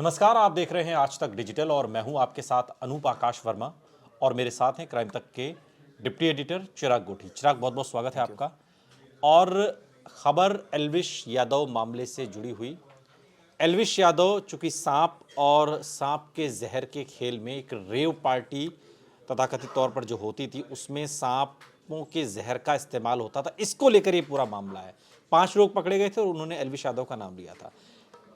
नमस्कार, आप देख रहे हैं आज तक डिजिटल और मैं हूं आपके साथ अनूप आकाश वर्मा और मेरे साथ हैं क्राइम तक के डिप्टी एडिटर चिराग गोठी। चिराग, बहुत बहुत स्वागत है आपका। और खबर एल्विश यादव मामले से जुड़ी हुई। एल्विश यादव चूंकि सांप और सांप के जहर के खेल में एक रेव पार्टी तथाकथित तौर पर जो होती थी उसमें सांपों के जहर का इस्तेमाल होता था, इसको लेकर ये पूरा मामला है। 5 लोग पकड़े गए थे और उन्होंने एल्विश यादव का नाम लिया था।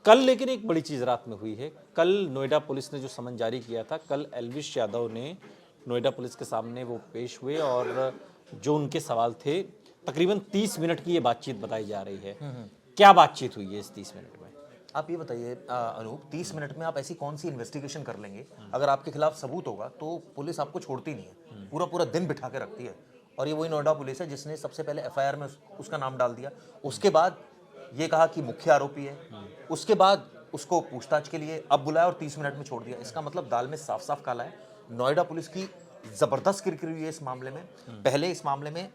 कल लेकिन एक बड़ी चीज़ रात में हुई है। कल नोएडा पुलिस ने जो समन जारी किया था, कल एल्विश यादव ने नोएडा पुलिस के सामने वो पेश हुए और जो उनके सवाल थे, तकरीबन 30 मिनट की ये बातचीत बताई जा रही है। क्या बातचीत हुई है इस 30 मिनट में? आप ये बताइए अनूप, 30 मिनट में आप ऐसी कौन सी इन्वेस्टिगेशन कर लेंगे? अगर आपके खिलाफ सबूत होगा तो पुलिस आपको छोड़ती नहीं है, पूरा पूरा दिन बिठा के रखती है। और ये वही नोएडा पुलिस है जिसने सबसे पहले एफआईआर में उसका नाम डाल दिया, उसके बाद ये कहा कि मुख्य आरोपी है, उसके बाद उसको पूछताछ के लिए अब बुलाया और 30 मिनट में छोड़ दिया। इसका मतलब दाल में साफ साफ काला है। नोएडा पुलिस की जबरदस्त किरकिरी हुई है इस मामले में। पहले इस मामले में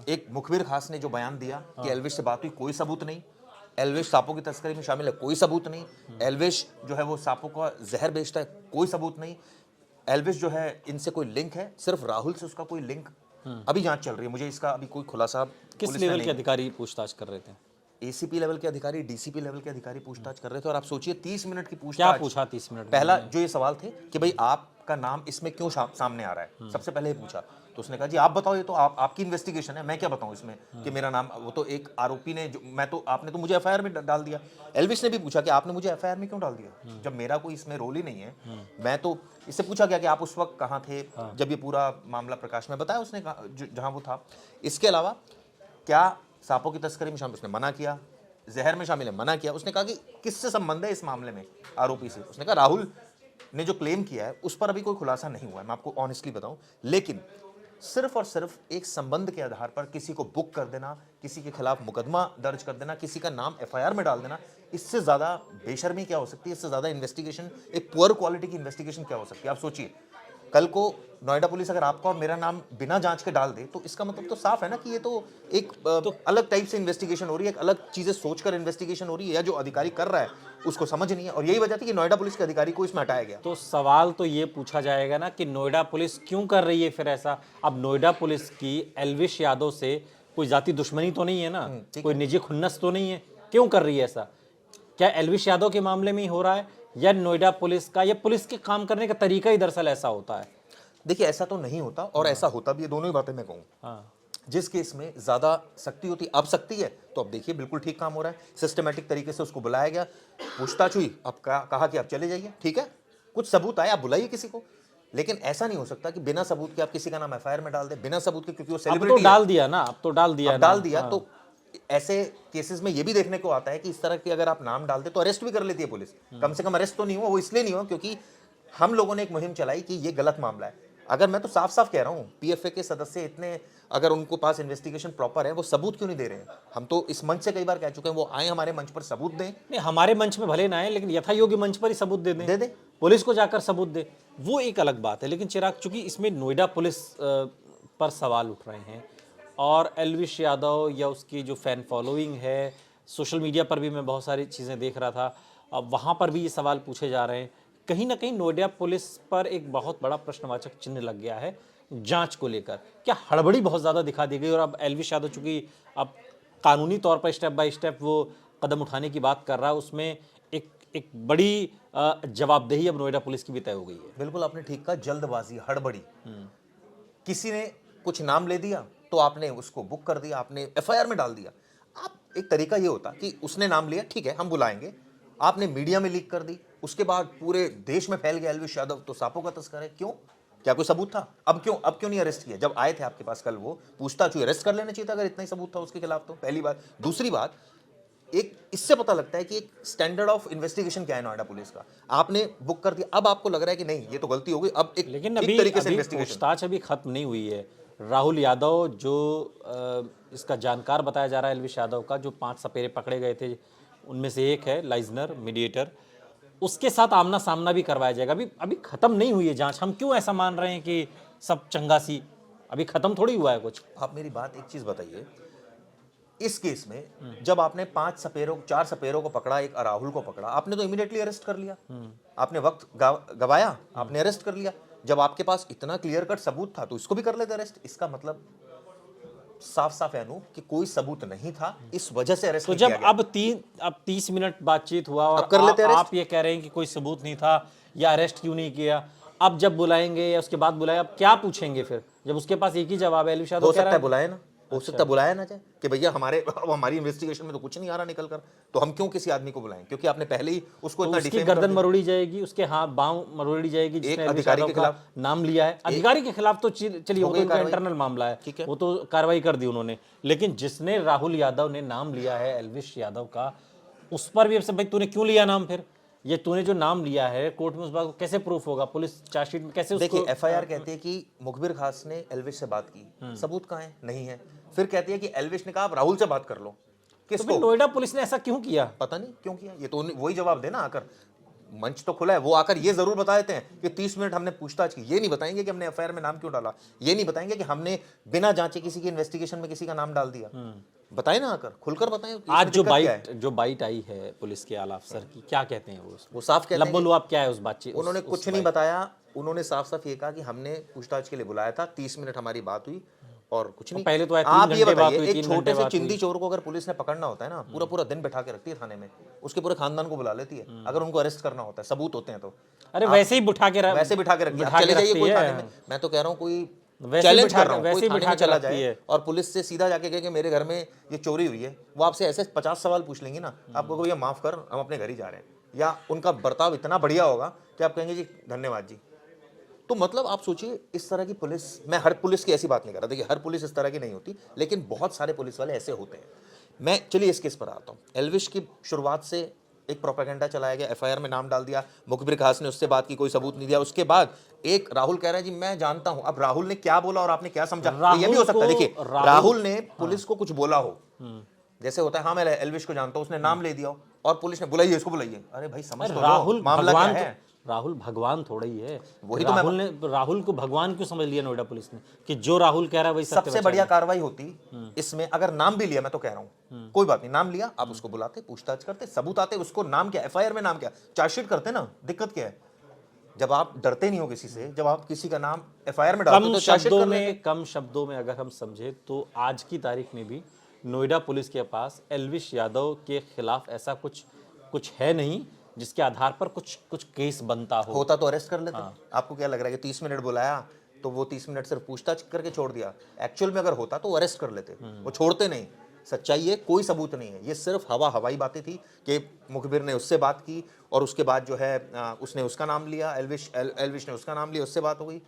एक मुखबिर खास ने जो बयान दिया कि एल्विश से बात हुई, कोई सबूत नहीं। एल्विश सांपों की तस्करी में शामिल है, कोई सबूत नहीं। एल्विश जो है वो सांपों का जहर बेचता है, कोई सबूत नहीं। एल्विश जो है इनसे कोई लिंक है, सिर्फ राहुल से उसका कोई लिंक। अभी जांच चल रही है, मुझे इसका अभी कोई खुलासा किस लेवल के अधिकारी पूछताछ कर रहे थे? एसीपी लेवल के अधिकारी, डीसीपी लेवल के अधिकारी पूछताछ कर रहे थे। और आप सोचिए 30 मिनट की क्या पूछताछ। पूछा 30 मिनट में? पहला जो ये सवाल थे कि भाई आपका नाम इसमें क्यों सामने आ रहा है, सबसे पहले ये पूछा। तो उसने कहा जी आप बताओ, ये तो आपकी इन्वेस्टिगेशन है, मैं क्या बताऊं इसमें कि मेरा नाम। वो तो एक आरोपी ने आपने तो मुझे एफआईआर में डाल दिया। एल्विश ने भी पूछा कि आपने मुझे एफआईआर में क्यों डाल दिया जब मेरा कोई इसमें रोल ही नहीं है। मैं तो इससे पूछा गया कि आप उस वक्त कहाँ थे जब ये पूरा मामला प्रकाश में बताया उसने जहां वो था। इसके अलावा क्या सांपों की तस्करी में शामिल, उसने मना किया। जहर में शामिल है, मना किया। उसने कहा कि किससे संबंध है इस मामले में आरोपी से, उसने कहा राहुल ने जो क्लेम किया है उस पर अभी कोई खुलासा नहीं हुआ है, मैं आपको ऑनेस्टली बताऊं। लेकिन सिर्फ और सिर्फ एक संबंध के आधार पर किसी को बुक कर देना, किसी के खिलाफ मुकदमा दर्ज कर देना, किसी का नाम एफआईआर में डाल देना, इससे ज्यादा बेशर्मी क्या हो सकती है? इससे ज्यादा इन्वेस्टिगेशन, एक पुअर क्वालिटी की इन्वेस्टिगेशन क्या हो सकती है? आप सोचिए, कल को नोएडा पुलिस अगर आपका और मेरा नाम बिना जांच के डाल दे तो इसका मतलब तो साफ है ना कि ये तो एक अलग टाइप से इन्वेस्टिगेशन हो रही है, एक अलग चीजें सोचकर इन्वेस्टिगेशन हो रही है, या जो अधिकारी कर रहा है उसको समझ नहीं है। और यही वजह थी कि नोएडा पुलिस के अधिकारी को इसमें हटाया गया। तो सवाल तो ये पूछा जाएगा ना कि नोएडा पुलिस क्यों कर रही है फिर ऐसा? अब नोएडा पुलिस की एल्विश यादव से कोई जाति दुश्मनी तो नहीं है ना, कोई निजी खुन्नस तो नहीं है, क्यों कर रही है ऐसा? क्या एल्विश यादव के मामले में ही हो रहा है या नोएडा पुलिस का, या पुलिस के काम करने का तरीका ही दरअसल ऐसा होता है? देखिए, ऐसा तो नहीं होता और ऐसा होता भी है, दोनों ही बातें मैं कहूँ। जिस केस में ज्यादा सख्ती होती, अब सख्ती है तो अब देखिए बिल्कुल ठीक काम हो रहा है। सिस्टमेटिक तरीके से उसको बुलाया गया, पूछताछ हुई, अब कहा कि आप चले जाइए, ठीक है, कुछ सबूत आए, आप बुलाइए किसी को। लेकिन ऐसा नहीं हो सकता कि बिना सबूत के आप किसी का नाम एफआईआर में डाल दे, बिना सबूत के, क्योंकि वो सेलिब्रिटी डाल दिया ना, अब तो डाल दिया डाल दिया। तो ऐसे केसेस में ये भी देखने को आता है कि इस तरह के अगर आप नाम डाल दे तो अरेस्ट भी कर लेती है पुलिस। कम से कम अरेस्ट तो नहीं हुआ, वो इसलिए नहीं हुआ क्योंकि हम लोगों ने एक मुहिम चलाई कि ये गलत मामला है। अगर मैं तो साफ साफ कह रहा हूँ, पीएफए के सदस्य इतने, अगर उनको पास इन्वेस्टिगेशन प्रॉपर है, वो सबूत क्यों नहीं दे रहे हैं? हम तो इस मंच से कई बार कह चुके हैं, वो आए हमारे मंच पर सबूत दें। नहीं, हमारे मंच में भले ना आए लेकिन यथा योग्य मंच पर ही सबूत दे दें, पुलिस को जाकर सबूत दे, वो एक अलग बात है। लेकिन चिराग, चूंकि इसमें नोएडा पुलिस पर सवाल उठ रहे हैं और एल्विश यादव या उसकी जो फैन फॉलोइंग है, सोशल मीडिया पर भी मैं बहुत सारी चीज़ें देख रहा था, अब वहाँ पर भी ये सवाल पूछे जा रहे हैं। कहीं ना कहीं नोएडा पुलिस पर एक बहुत बड़ा प्रश्नवाचक चिन्ह लग गया है जांच को लेकर। क्या हड़बड़ी बहुत ज़्यादा दिखा दी गई? और अब एल्विश यादव चूंकि अब कानूनी तौर पर स्टेप बाय स्टेप वो कदम उठाने की बात कर रहा है, उसमें एक बड़ी जवाबदेही अब नोएडा पुलिस की भी तय हो गई है। बिल्कुल आपने ठीक कहा, जल्दबाजी, हड़बड़ी। किसी ने कुछ नाम ले दिया तो आपने उसको बुक कर दिया, आपने एफआईआर में डाल दिया। आप, एक तरीका ये होता कि उसने नाम लिया, ठीक है हम बुलाएंगे, आपने मीडिया में लीक कर दी, उसके बाद पूरे देश में फैल गया एल्विश यादव तो सांपों का तस्कर है। क्यों? क्या कोई सबूत था? अब क्यों नहीं अरेस्ट किया? जब आए थे आपके पास कल, वो पूछताछ हुई, अरेस्ट कर लेना चाहिए था अगर इतना ही सबूत था उसके खिलाफ तो, पहली बात। दूसरी बात, एक इससे पता लगता है कि एक स्टैंडर्ड ऑफ इन्वेस्टिगेशन क्या है नोएडा पुलिस का। आपने बुक कर दिया, अब आपको लग रहा है कि नहीं ये तो गलती हो गई, अब एक लेकिन ठीक तरीके से इन्वेस्टिगेशन। पूछताछ अभी खत्म नहीं हुई है। राहुल यादव जो इसका जानकार बताया जा रहा है एल्विश यादव का, जो 5 सपेरे पकड़े गए थे उनमें से एक है लाइजनर मीडिएटर, उसके साथ आमना सामना भी करवाया जाएगा। अभी खत्म नहीं हुई है जांच। हम क्यों ऐसा मान रहे हैं कि सब चंगा सी? अभी खत्म थोड़ी हुआ है कुछ। आप मेरी बात, एक चीज बताइए, इस केस में जब आपने 4 सपेरों को पकड़ा, एक राहुल को पकड़ा, आपने तो इमीडिएटली अरेस्ट कर लिया। आपने वक्त गवाया, आपने अरेस्ट कर लिया। जब आपके पास इतना क्लियर कट सबूत था तो इसको भी कर लेते अरेस्ट। इसका मतलब साफ साफ है अनूप कि कोई सबूत नहीं था, इस वजह से अरेस्ट तो नहीं जब किया गया। अब 30 मिनट बातचीत हुआ और अब कर लेते arrest? आप ये कह रहे हैं कि कोई सबूत नहीं था या अरेस्ट क्यों नहीं किया, अब जब बुलाएंगे या उसके बाद बुलाए, अब क्या पूछेंगे फिर, जब उसके पास एक ही जवाब है? एलविश यादव हो कह रहा सकता है है बुलाए ना, हो सकता है बुलाया ना जाए कि भैया हमारी इन्वेस्टिगेशन में तो कुछ नहीं आ रहा निकल कर, तो हम क्यों किसी आदमी को बुलाएं, क्योंकि आपने पहले ही उसको तो इतना उसकी डिफेम कर गर्दन दिया। मरोड़ी जाएगी, उसके हाथ बांव मरोड़ी जाएगी, जिसने एलविश अधिकारी यादव के का खिलाफ- नाम लिया है। अधिकारी के खिलाफ तो चलिए वो तो गई उनका कार्रवाई। इंटरनल मामला है, ठीक है। वो तो कार्रवाई कर दी उन्होंने, लेकिन जिसने राहुल यादव ने नाम लिया है एलविश यादव का, उस पर भी अब से भाई तूने क्यों लिया नाम? फिर ये तूने जो नाम लिया है कोर्ट में, उस बात को कैसे प्रूफ होगा? पुलिस चार्जशीट में कैसे उसको? देखिए एफआईआर कहती है कि मुखबिर खास ने एलविश से बात की, सबूत कहाँ है? नहीं है। फिर कहती है कि एलविश ने कहा आप राहुल से बात कर लो। तो फिर किसको? नोएडा पुलिस ने ऐसा क्यों किया? पता नहीं क्यों किया, ये तो वही जवाब देना आकर। मंच तो खुला है, वो आकर ये जरूर बता देते हैं कि 30 मिनट हमने पूछताछ की। ये नहीं बताएंगे कि हमने एफआईआर में नाम क्यों डाला, ये नहीं बताएंगे कि हमने बिना जांचे किसी की इन्वेस्टिगेशन में किसी का नाम डाल दिया। बताएं ना आकर, खुलकर बताएं। इसमें आज जो दिक्कत क्या है? बाइट आई है पुलिस के आला अफसर की, क्या कहते हैं वो? वो साफ कहते हैं लब्बो लुआब क्या है उस बातचीत? उन्होंने कुछ नहीं बताया। उन्होंने साफ साफ ये कहा कि हमने पूछताछ के लिए बुलाया था, 30 मिनट हमारी बात हुई और कुछ नहीं। पहले तो आए 3 आप ये घंटे बात बताइए, हुई, एक 3 छोटे घंटे से बात हुई। चिंदी चोर को अगर पुलिस ने पकड़ना होता है ना, पूरा पूरा दिन बैठा के रखती है थाने में, उसके पूरे खानदान को बुला लेती है। अगर उनको अरेस्ट करना होता है, सबूत होते हैं तो अरे वैसे ही बिठा के वैसे बिठा के रखती है। बिठा आप के चले जाइए रखती कोई है। थाने में, मैं तो कह रहा हूँ कोई वैसे चैलेंज बिठा कर रहा हूँ, वैसे कोई थाने बिठा में के चला रखती जाए है। और पुलिस से सीधा जाके कहे कि मेरे घर में ये चोरी हुई है, वो आपसे ऐसे 50 सवाल पूछ लेंगी ना, आपको भैया माफ कर, हम अपने घर ही जा रहे हैं। या उनका बर्ताव इतना बढ़िया होगा कि आप कहेंगे जी धन्यवाद जी। तो मतलब आप सोचिए, इस तरह की पुलिस, मैं हर पुलिस की ऐसी बात नहीं कर रहा, देखिए हर पुलिस इस तरह की नहीं होती, लेकिन बहुत सारे पुलिस वाले ऐसे होते हैं। मैं चलिए इस केस पर आता हूँ। एलविश की शुरुआत से एक प्रोपेगेंडा चलाया गया, एफआईआर में नाम डाल दिया, मुखबिर खास ने उससे बात की, कोई सबूत नहीं दिया। उसके बाद एक राहुल कह रहा है जी मैं जानता हूं। अब राहुल ने क्या बोला और आपने क्या समझा, ये भी हो सकता है। देखिए राहुल ने पुलिस को कुछ बोला हो, जैसे होता है हाँ मैं एलविश को जानता हूं, उसने नाम ले दिया हो और पुलिस ने बुलाइए इसको बुलाइए। अरे भाई समझ तो लो राहुल मामला क्या भगवान है। राहुल भगवान थोड़ा ही है। वही तो राहुल को भगवान क्यों समझ लिया नोएडा पुलिस ने कि जो राहुल कह रहा है वही सत्य सबसे बढ़िया कार्रवाई होती इसमें, अगर नाम भी लिया, मैं तो कह रहा हूं कोई बात नहीं, नाम लिया, आप उसको बुलाते, पूछताछ करते, सबूत आते, उसको नाम क्या, एफआईआर में नाम क्या, चार्जशीट करते ना। दिक्कत क्या है? जब आप डरते नहीं हो किसी से, जब आप किसी का नाम एफआईआर में डालते हो तो चार्जशीट कर लेते। कम शब्दों में अगर हम समझे तो आज की तारीख में भी नोएडा पुलिस के पास एलविश यादव के खिलाफ ऐसा कुछ है नहीं जिसके आधार पर कुछ केस बनता हो। होता तो अरेस्ट कर लेते। आपको क्या लग रहा है कि 30 मिनट बुलाया तो वो 30 मिनट सिर्फ पूछताछ करके छोड़ दिया? एक्चुअल में अगर होता तो अरेस्ट कर लेते, वो छोड़ते नहीं। सच्चाई है कोई सबूत नहीं है, ये सिर्फ हवाई बातें थी कि मुखबिर ने उससे बात की और उसके बाद जो है उसने उसका नाम लिया, एलविश ने उसका नाम लिया, उससे बात हो गई।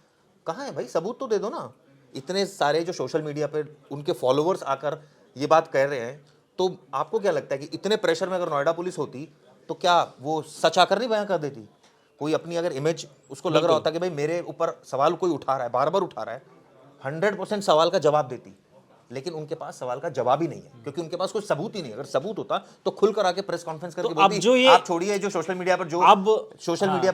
कहाँ है भाई सबूत तो दे दो ना। इतने सारे जो सोशल मीडिया पे उनके फॉलोअर्स आकर ये बात कह रहे हैं, तो आपको क्या लगता है कि इतने प्रेशर में अगर नोएडा पुलिस होती तो क्या वो सच आकर नहीं बयां कर देती? कोई अपनी अगर इमेज उसको लग रहा होता कि भाई मेरे ऊपर सवाल कोई उठा रहा है, बार बार उठा रहा है, 100% सवाल का जवाब देती। लेकिन उनके पास सवाल का जवाब ही नहीं है, क्योंकि उनके पास कोई सबूत ही नहीं। अगर सबूत होता तो खुलकर आके प्रेस कॉन्फ्रेंस करके तो अब बोलती, जो ये आप छोड़िए जो सोशल मीडिया पर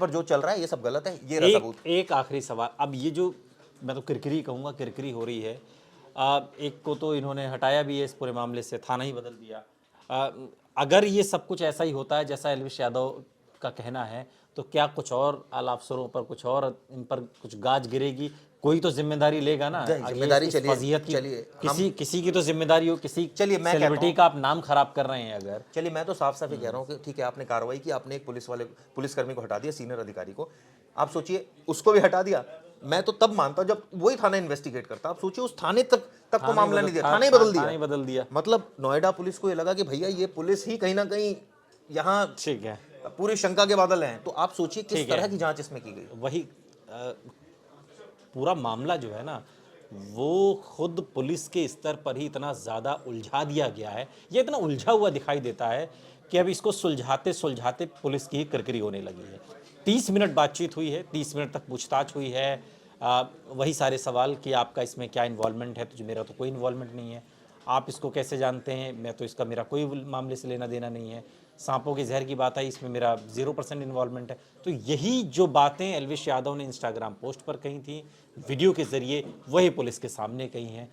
जो चल रहा है ये सब गलत है, ये रहा सबूत। एक आखिरी सवाल, अब ये जो मैं तो किरकिरी कहूंगा, किरकिरी हो रही है। एक को तो इन्होंने हटाया भी है इस पूरे मामले से, थाना ही बदल दिया। अगर ये सब कुछ ऐसा ही होता है जैसा एलविश यादव का कहना है, तो क्या कुछ और आला अफसरों पर कुछ और इन पर कुछ गाज गिरेगी? कोई तो जिम्मेदारी लेगा ना। जिम्मेदारी चलिए किसी की तो जिम्मेदारी हो, किसी सेलिब्रिटी का आप नाम खराब कर रहे हैं अगर। चलिए मैं तो साफ साफ ही कह रहा हूँ कि ठीक है आपने कार्रवाई की, आपने एक पुलिसकर्मी को हटा दिया, सीनियर अधिकारी को। आप सोचिए उसको भी हटा दिया, मैं तो तब मानता जब वही थाना इन्वेस्टिगेट करता। आप सोचिए उस थाने तक को मामला नहीं दिया, थाने ही बदल दिया। मतलब नोएडा पुलिस को ये लगा कि भैया ये पुलिस ही कहीं ना कहीं यहाँ ठीक है पूरी शंका के बादल हैं। तो आप सोचिए किस तरह की जांच इसमें की गई। वही पूरा मामला जो है ना, वो खुद पुलिस के स्तर पर ही इतना ज़्यादा उलझा दिया गया है, ये इतना उलझा हुआ दिखाई देता है कि अब इसको सुलझाते सुलझाते पुलिस की ही किरकिरी होने लगी है। 30 मिनट बातचीत हुई है, 30 मिनट तक पूछताछ हुई है, वही सारे सवाल कि आपका इसमें क्या इन्वॉल्वमेंट है, तो जो मेरा तो कोई इन्वॉल्वमेंट नहीं है, आप इसको कैसे जानते हैं, मैं तो इसका मेरा कोई मामले से लेना देना नहीं है, सांपों के जहर की बात आई, इसमें मेरा 0% इन्वॉल्वमेंट है। तो यही जो बातें एलविश यादव ने इंस्टाग्राम पोस्ट पर कही थी, वीडियो के जरिए, वही पुलिस के सामने कही हैं।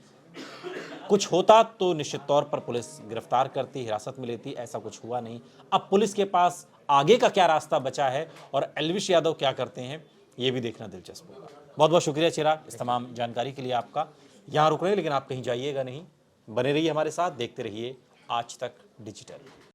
कुछ होता तो निश्चित तौर पर पुलिस गिरफ्तार करती, हिरासत में लेती, ऐसा कुछ हुआ नहीं। अब पुलिस के पास आगे का क्या रास्ता बचा है और एल्विश यादव क्या करते हैं, ये भी देखना दिलचस्प होगा। बहुत बहुत शुक्रिया चिराग इस तमाम जानकारी के लिए आपका। यहाँ रुक रहे हैं लेकिन आप कहीं जाइएगा नहीं, बने रहिए हमारे साथ, देखते रहिए आज तक डिजिटल।